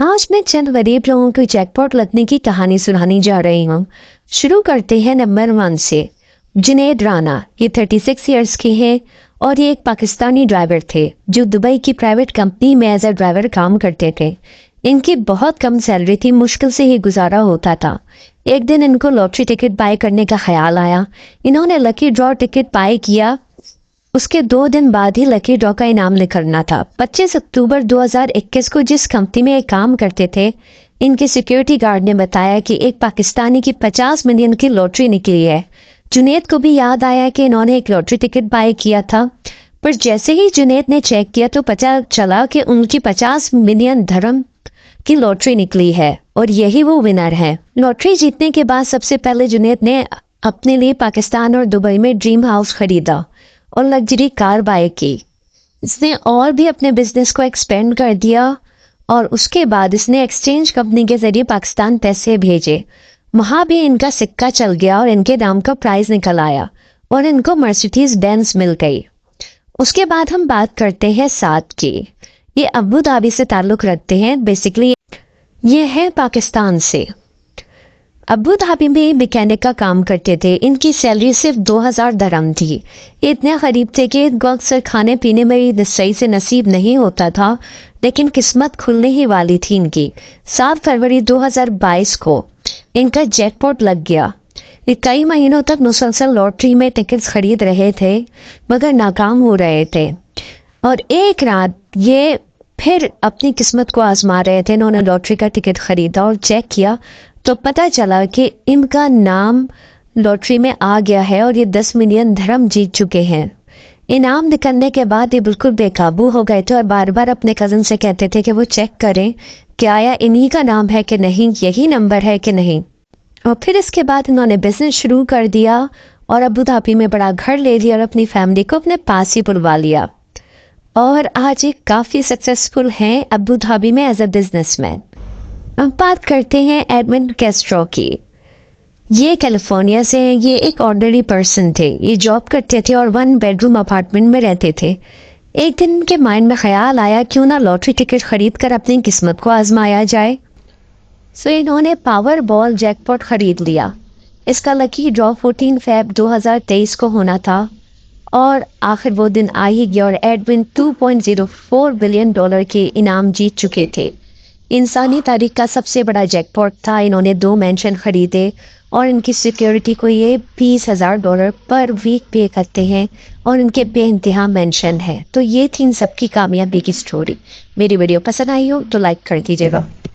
आज मैं चंद गरीब लोगों को जैकपॉट लगने की कहानी सुनाने जा रही हूँ। शुरू करते हैं नंबर 1 से। जुनैद राना, ये 36 इयर्स के हैं और ये एक पाकिस्तानी ड्राइवर थे जो दुबई की प्राइवेट कंपनी में एज अ ड्राइवर काम करते थे। इनकी बहुत कम सैलरी थी, मुश्किल से ही गुजारा होता था। एक दिन इनको लॉटरी टिकट बाय करने का ख्याल आया। इन्होंने लकी ड्रॉ टिकट बाय किया। उसके 2 दिन बाद ही लकी ड्रॉ का इनाम निकलना था। 25 अक्टूबर 2021 को जिस कंपनी में काम करते थे, इनके सिक्योरिटी गार्ड ने बताया कि एक पाकिस्तानी की 50 मिलियन की लॉटरी निकली है। जुनैद को भी याद आया कि इन्होंने एक लॉटरी टिकट बाय किया था, पर जैसे ही जुनैद ने चेक किया तो पता चला कि उनकी 50 मिलियन धर्म की लॉटरी निकली है और यही वो विनर है। लॉटरी जीतने के बाद सबसे पहले जुनैद ने अपने लिए पाकिस्तान और दुबई में ड्रीम हाउस खरीदा और लग्जरी कार बाय की। इसने और भी अपने बिजनेस को एक्सपेंड कर दिया और उसके बाद इसने एक्सचेंज कंपनी के जरिए पाकिस्तान पैसे भेजे। वहाँ भी इनका सिक्का चल गया और इनके नाम का प्राइज निकल आया और इनको मर्सिडीज बेंज मिल गई। उसके बाद हम बात करते हैं साद की। ये अबू धाबी से ताल्लुक़ रखते हैं। बेसिकली ये है पाकिस्तान से। अबू धाबी में मैकेनिक का काम करते थे। इनकी सैलरी सिर्फ 2000 दरहम थी। ये इतने गरीब थे कि इनको अक्सर खाने पीने में भी सही से नसीब नहीं होता था, लेकिन किस्मत खुलने ही वाली थी इनकी। 7 फरवरी 2022 को इनका जैकपॉट लग गया। ये कई महीनों तक मुसलसल लॉटरी में टिकट्स खरीद रहे थे मगर नाकाम हो रहे थे, और एक रात ये फिर अपनी किस्मत को आजमा रहे थे। इन्होंने लॉटरी का टिकट खरीदा और चेक किया तो पता चला कि इनका नाम लॉटरी में आ गया है और ये 10 मिलियन धर्म जीत चुके हैं। इनाम निकलने के बाद ये बिल्कुल बेकाबू हो गए थे और बार बार अपने कज़न से कहते थे कि वो चेक करें कि आया इन्हीं का नाम है कि नहीं, यही नंबर है कि नहीं। और फिर इसके बाद इन्होंने बिजनेस शुरू कर दिया और अबू धाबी में बड़ा घर ले लिया और अपनी फैमिली को अपने पास ही बुलवा लिया, और आज ये काफ़ी सक्सेसफुल हैं अबू धाबी में एज अ बिजनेसमैन। अब बात करते हैं एडविन कैस्ट्रो की। ये कैलिफोर्निया से हैं। ये एक ऑर्डिनरी पर्सन थे। ये जॉब करते थे और 1 बेडरूम अपार्टमेंट में रहते थे। एक दिन इनके माइंड में ख्याल आया क्यों ना लॉटरी टिकट खरीद कर अपनी किस्मत को आजमाया जाए। सो इन्होंने पावर बॉल जैकपॉट खरीद लिया। इसका लकी ड्रॉ 14 फरवरी 2023 को होना था और आखिर वो दिन आ ही गया और एडविन $2.04 बिलियन के इनाम जीत चुके थे। इंसानी तारीख का सबसे बड़ा जैकपॉट था। इन्होंने 2 मैंशन खरीदे और इनकी सिक्योरिटी को ये $20,000 पर वीक पे करते हैं और इनके बेइंतहा मेंशन है। तो ये थी इन सबकी कामयाबी की स्टोरी। मेरी वीडियो पसंद आई हो तो लाइक कर दीजिएगा।